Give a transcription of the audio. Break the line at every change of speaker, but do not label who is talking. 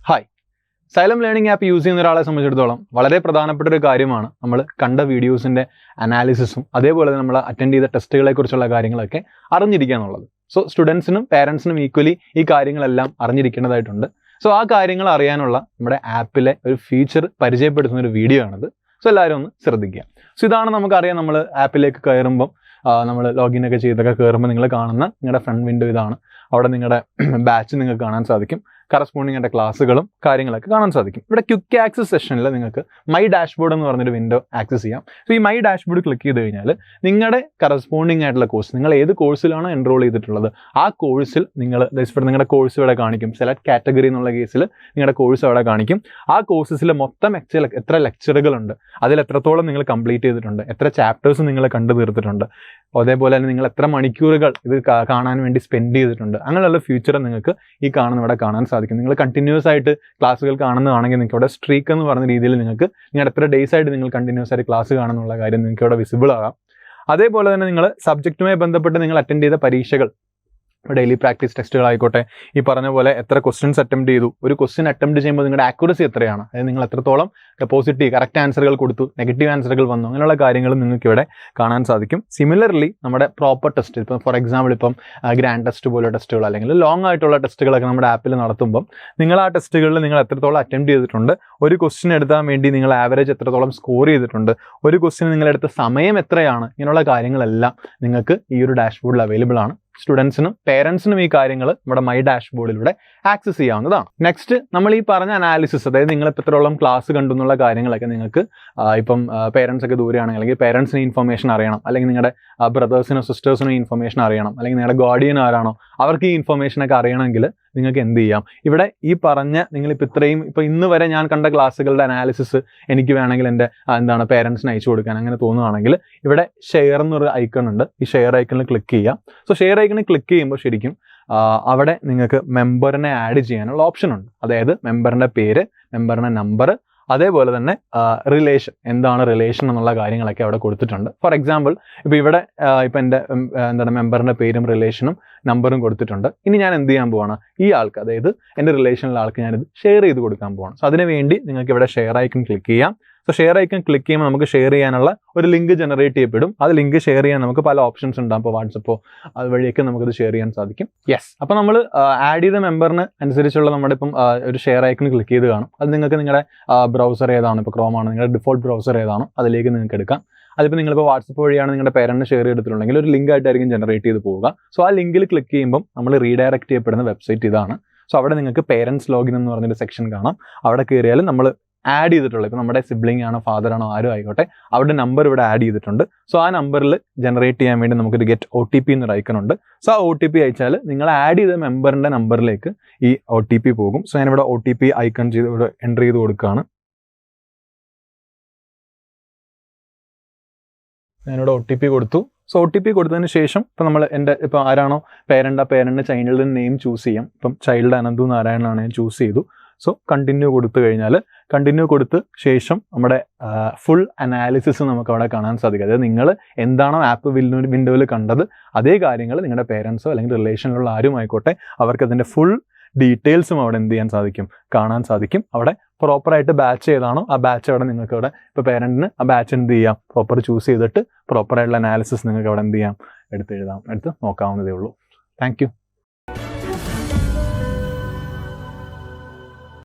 Hi, xylem learning app use ചെയ്യുന്ന ഒരാളെ സംബന്ധിച്ചിടത്തോളം വളരെ പ്രധാനപ്പെട്ട ഒരു കാര്യമാണ് നമ്മൾ കണ്ട വീഡിയോസിൻ്റെ അനാലിസിസും അതേപോലെ നമ്മൾ അറ്റൻഡ് ചെയ്ത ടെസ്റ്റുകളെ കുറിച്ചുള്ള കാര്യങ്ങളൊക്കെ അറിഞ്ഞിരിക്കുക എന്നുള്ളത്. സോ സ്റ്റുഡൻസിനും പേരൻസിനും ഈക്വലി ഈ കാര്യങ്ങളെല്ലാം അറിഞ്ഞിരിക്കേണ്ടതായിട്ടുണ്ട്. സോ ആ കാര്യങ്ങൾ അറിയാനുള്ള നമ്മുടെ ആപ്പിലെ ഒരു ഫീച്ചർ പരിചയപ്പെടുത്തുന്ന ഒരു വീഡിയോ ആണിത്. സോ എല്ലാവരും ഒന്ന് ശ്രദ്ധിക്കുക. സോ ഇതാണ് നമുക്കറിയാം, നമ്മൾ ആപ്പിലേക്ക് കയറുമ്പം നമ്മൾ ലോഗിൻ ഒക്കെ ചെയ്തൊക്കെ കയറുമ്പോൾ നിങ്ങൾ കാണുന്ന നിങ്ങളുടെ ഫ്രണ്ട് വിൻഡോ ഇതാണ്. അവിടെ നിങ്ങളുടെ ബാച്ച് നിങ്ങൾക്ക് കാണാൻ സാധിക്കും. കറസ്പോണ്ടിങ് ആയിട്ട് ക്ലാസ്സുകളും കാര്യങ്ങളൊക്കെ കാണാൻ സാധിക്കും. ഇവിടെ ക്വിക്ക് ആക്സസ് സെഷനിൽ നിങ്ങൾക്ക് മൈ ഡാഷ്ബോർഡ് എന്ന് പറഞ്ഞൊരു വിൻഡോ ആക്സസ് ചെയ്യാം. സോ ഈ മൈ ഡാഷ്ബോർഡ് ക്ലിക്ക് ചെയ്ത് കഴിഞ്ഞാൽ നിങ്ങളുടെ കറസ്പോണ്ടിങ് ആയിട്ടുള്ള കോഴ്സ്, നിങ്ങൾ ഏത് കോഴ്സിലാണോ എൻറോൾ ചെയ്തിട്ടുള്ളത് ആ കോഴ്സിൽ നിങ്ങൾ നിങ്ങളുടെ കോഴ്സ് ഇവിടെ കാണിക്കും. സെലക്ട് കാറ്റഗറി എന്നുള്ള കേസിൽ നിങ്ങളുടെ കോഴ്സ് അവിടെ കാണിക്കും. ആ കോഴ്സസിൽ മൊത്തം എത്ര ലെക്ചറുകളുണ്ട്, അതിൽ എത്രത്തോളം നിങ്ങൾ കംപ്ലീറ്റ് ചെയ്തിട്ടുണ്ട്, എത്ര ചാപ്റ്റേഴ്സ് നിങ്ങൾ കണ്ടു തീർത്തിട്ടുണ്ട്, അതേപോലെ തന്നെ നിങ്ങൾ എത്ര മണിക്കൂറുകൾ ഇത് കാണാൻ വേണ്ടി സ്പെൻഡ് ചെയ്തിട്ടുണ്ട്, അങ്ങനെയുള്ള ഫ്യൂച്ചർ നിങ്ങൾക്ക് ഈ കാണുന്ന ഇവിടെ കാണാൻ സാധിക്കും. നിങ്ങൾ കണ്ടിന്യൂസ് ആയിട്ട് ക്ലാസ്സുകൾ കാണുന്നതാണെങ്കിൽ നിങ്ങൾക്ക് ഇവിടെ സ്ട്രീക്ക് എന്ന് പറയുന്ന രീതിയിൽ നിങ്ങൾക്ക് നിങ്ങളുടെ എത്ര ഡേയ്സ് ആയിട്ട് നിങ്ങൾ കണ്ടിന്യൂസ് ആയിട്ട് ക്ലാസ് കാണുന്നുള്ള കാര്യം നിങ്ങൾക്ക് ഇവിടെ വിസിബിൾ ആകാം. അതേപോലെ തന്നെ നിങ്ങൾ സബ്ജക്റ്റുമായി ബന്ധപ്പെട്ട് നിങ്ങൾ അറ്റൻഡ് ചെയ്ത പരീക്ഷകൾ, ഡെയിലി പ്രാക്ടീസ് ടെസ്റ്റുകളായിക്കോട്ടെ, ഈ പറഞ്ഞ പോലെ എത്ര ക്വസ്റ്റ്യൻസ് അറ്റംപ്റ്റ് ചെയ്തു, ഒരു ക്വസ്റ്റ്യൻ അറ്റംപ്റ്റ് ചെയ്യുമ്പോൾ നിങ്ങളുടെ ആക്യുറസി എത്രയാണ്, അതായത് നിങ്ങൾ എത്രത്തോളം പോസിറ്റീവ് കറക്റ്റ് ആൻസറുകൾ കൊടുത്തു, നെഗറ്റീവ് ആൻസറുകൾ വന്നു, അങ്ങനെയുള്ള കാര്യങ്ങളും നിങ്ങൾക്ക് ഇവിടെ കാണാൻ സാധിക്കും. സിമിലർലി നമ്മുടെ പ്രോപ്പർ ടെസ്റ്റ്, ഇപ്പം ഫോർ എക്സാമ്പിൾ ഇപ്പം ഗ്രാൻഡ് ടെസ്റ്റ് പോലെ ടെസ്റ്റുകൾ അല്ലെങ്കിൽ ലോങ് ആയിട്ടുള്ള ടെസ്റ്റുകളൊക്കെ നമ്മുടെ ആപ്പിൽ നടത്തുമ്പം നിങ്ങൾ ആ ടെസ്റ്റുകളിൽ നിങ്ങൾ എത്രത്തോളം അറ്റംപ്റ്റ് ചെയ്തിട്ടുണ്ട്, ഒരു ക്വസ്റ്റ്യൻ എടുക്കാൻ വേണ്ടി നിങ്ങൾ ആവറേജ് എത്രത്തോളം സ്കോർ ചെയ്തിട്ടുണ്ട്, ഒരു ക്വസ്റ്റ്യൻ നിങ്ങളെടുത്ത സമയം എത്രയാണ്, ഇങ്ങനെയുള്ള കാര്യങ്ങളെല്ലാം നിങ്ങൾക്ക് ഈ ഒരു ഡാഷ്ബോർഡിൽ അവൈലബിൾ ആണ്. സ്റ്റുഡൻസിനും പേരൻസിനും ഈ കാര്യങ്ങൾ നമ്മുടെ മൈ ഡാഷ്ബോർഡിലൂടെ ആക്സസ് ചെയ്യാവുന്നതാണ്. നെക്സ്റ്റ്, നമ്മൾ ഈ പറഞ്ഞ അനാലിസിസ്, അതായത് നിങ്ങൾ ഇപ്പോൾ എത്രത്തോളം ക്ലാസ് കണ്ടു എന്നുള്ള കാര്യങ്ങളൊക്കെ നിങ്ങൾക്ക് ഇപ്പം പേരൻസ് ഒക്കെ ദൂരെയാണെങ്കിൽ അല്ലെങ്കിൽ പേരൻസിന് ഇൻഫർമേഷൻ അറിയണം, അല്ലെങ്കിൽ നിങ്ങളുടെ ബ്രദേഴ്സിനോ സിസ്റ്റേഴ്സിനോ ഇൻഫർമേഷൻ അറിയണം, അല്ലെങ്കിൽ നിങ്ങളുടെ ഗാർഡിയൻ ആരാണോ അവർക്ക് ഈ ഇൻഫർമേഷനൊക്കെ അറിയണമെങ്കിൽ നിങ്ങൾക്ക് എന്ത് ചെയ്യാം, ഇവിടെ ഈ പറഞ്ഞ നിങ്ങളിപ്പോൾ ഇപ്പം ഇന്ന് വരെ ഞാൻ കണ്ട ക്ലാസ്സുകളുടെ അനാലിസിസ് എനിക്ക് വേണമെങ്കിൽ എൻ്റെ പേരൻസിന് അയച്ചു കൊടുക്കാൻ അങ്ങനെ തോന്നുകയാണെങ്കിൽ ഇവിടെ ഷെയർ എന്നൊരു ഐക്കൺ ഉണ്ട്. ഈ ഷെയർ ഐക്കണിൽ ക്ലിക്ക് ചെയ്യാം. സോ ഷെയർ ഐക്കണിൽ ക്ലിക്ക് ചെയ്യുമ്പോൾ ശരിക്കും അവിടെ നിങ്ങൾക്ക് മെമ്പറിനെ ആഡ് ചെയ്യാനുള്ള ഓപ്ഷൻ ഉണ്ട്. അതായത് മെമ്പറിൻ്റെ പേര്, മെമ്പറിൻ്റെ നമ്പർ, അതേപോലെ തന്നെ റിലേഷൻ, എന്താണ് റിലേഷൻ എന്നുള്ള കാര്യങ്ങളൊക്കെ അവിടെ കൊടുത്തിട്ടുണ്ട്. ഫോർ എക്സാമ്പിൾ ഇപ്പോൾ ഇവിടെ ഇപ്പം എൻ്റെ മെമ്പറിൻ്റെ പേരും റിലേഷനും നമ്പറും കൊടുത്തിട്ടുണ്ട്. ഇനി ഞാൻ എന്ത് ചെയ്യാൻ പോവാണ്, ഈ ആൾക്ക്, അതായത് എൻ്റെ റിലേഷനിലുള്ള ആൾക്ക് ഞാനിത് ഷെയർ ചെയ്ത് കൊടുക്കാൻ പോവാണ്. സോ അതിന് വേണ്ടി നിങ്ങൾക്ക് ഇവിടെ ഷെയർ ഐക്കൺ ക്ലിക്ക് ചെയ്യാം. സോ ഷെയർ ഐക്കൺ ക്ലിക്ക് ചെയ്യുമ്പോൾ നമുക്ക് ഷെയർ ചെയ്യാനുള്ള ഒരു ലിങ്ക് ജനറേറ്റ് ചെയ്യപ്പെടും. അത് ലിങ്ക് ഷെയർ ചെയ്യാൻ നമുക്ക് പല ഓപ്ഷൻസ് ഉണ്ടാകും. ഇപ്പോൾ വാട്സപ്പോ അതുവഴിയൊക്കെ നമുക്കത് ഷെയർ ചെയ്യാൻ സാധിക്കും. യെസ്, അപ്പോൾ നമ്മൾ ആഡ് ചെയ്ത മെമ്പറിന് അനുസരിച്ചുള്ള നമ്മുടെ ഇപ്പം ഒരു ഷെയർ ഐക്കൺ ക്ലിക്ക് ചെയ്ത് കാണും. അത് നിങ്ങൾക്ക് നിങ്ങളുടെ ബ്രൗസർ ഏതാണ്, ഇപ്പോൾ ക്രോം ആണ് നിങ്ങളുടെ ഡിഫോൾട്ട് ബ്രൗസർ ഏതാണോ അതിലേക്ക് നിങ്ങൾക്ക് എടുക്കാം. അതിപ്പോൾ നിങ്ങളിപ്പോൾ വാട്സപ്പ് വഴിയാണ് നിങ്ങളുടെ പേരൻറ്റിന് ഷെയർ ചെയ്തിട്ടുണ്ടെങ്കിൽ ഒരു ലിങ്ക് ആയിട്ടായിരിക്കും ജനറേറ്റ് ചെയ്ത് പോവുക. സോ ആ ലിങ്കിൽ ക്ലിക്ക് ചെയ്യുമ്പോൾ നമ്മൾ റീഡയറക്റ്റ് ചെയ്യപ്പെടുന്ന വെബ്സൈറ്റ് ഇതാണ്. സോ അവിടെ നിങ്ങൾക്ക് പേരൻസ് ലോഗിൻ എന്ന് പറഞ്ഞൊരു സെക്ഷൻ കാണാം. അവിടെ കയറിയാൽ നമ്മൾ ആഡ് ചെയ്തിട്ടുള്ളത്, ഇപ്പോൾ നമ്മുടെ സിബ്ലിംഗ് ആണോ ഫാദർ ആണോ ആരും ആയിക്കോട്ടെ, അവരുടെ നമ്പർ ഇവിടെ ആഡ് ചെയ്തിട്ടുണ്ട്. സോ ആ നമ്പറിൽ ജനറേറ്റ് ചെയ്യാൻ വേണ്ടി നമുക്കൊരു ഗെറ്റ് OTP എന്നൊരു ഐക്കൺ ഉണ്ട്. സോ ആ OTP അയച്ചാൽ നിങ്ങൾ ആഡ് ചെയ്ത മെമ്പറിൻ്റെ നമ്പറിലേക്ക് ഈ OTP പോകും. സോ ഞാനിവിടെ OTP ഐക്കൺ ചെയ്ത് ഇവിടെ എൻ്റർ ചെയ്ത് കൊടുക്കുകയാണ്. ഞാനിവിടെ OTP കൊടുത്തു. സോ OTP കൊടുത്തതിന് ശേഷം ഇപ്പം നമ്മൾ ഇപ്പോൾ ആരാണോ പേരൻ്റ്, ആ പേരൻ്റ് ചൈൽഡിൻ്റെ നെയിം ചൂസ് ചെയ്യാം. ഇപ്പം ചൈൽഡ് അനന്തു നാരായണനാണ് ഞാൻ ചൂസ് ചെയ്തു. സോ കണ്ടിന്യൂ കൊടുത്തു കഴിഞ്ഞാൽ, കണ്ടിന്യൂ കൊടുത്ത് ശേഷം നമ്മുടെ ഫുൾ അനാലിസിസ് നമുക്ക് അവിടെ കാണാൻ സാധിക്കും. അതായത് നിങ്ങൾ എന്താണോ ആപ്പ് വിൻഡോയിൽ കണ്ടത് അതേ കാര്യങ്ങൾ നിങ്ങളുടെ പേരൻസോ അല്ലെങ്കിൽ റിലേഷനിലുള്ള ആരും ആയിക്കോട്ടെ അവർക്ക് അതിൻ്റെ ഫുൾ ഡീറ്റെയിൽസും അവിടെ എന്ത് ചെയ്യാൻ സാധിക്കും, കാണാൻ സാധിക്കും. അവിടെ പ്രോപ്പറായിട്ട് ബാച്ച് ഏതാണോ ആ ബാച്ച് അവിടെ നിങ്ങൾക്ക് അവിടെ ഇപ്പോൾ പേരൻറ്റിന് ആ ബാച്ച് എന്ത് ചെയ്യാം, പ്രോപ്പർ ചൂസ് ചെയ്തിട്ട് പ്രോപ്പറായിട്ടുള്ള അനാലിസിസ് നിങ്ങൾക്ക് അവിടെ എന്ത് ചെയ്യാം, എടുത്ത് നോക്കാവുന്നതേ ഉള്ളൂ. Thank you.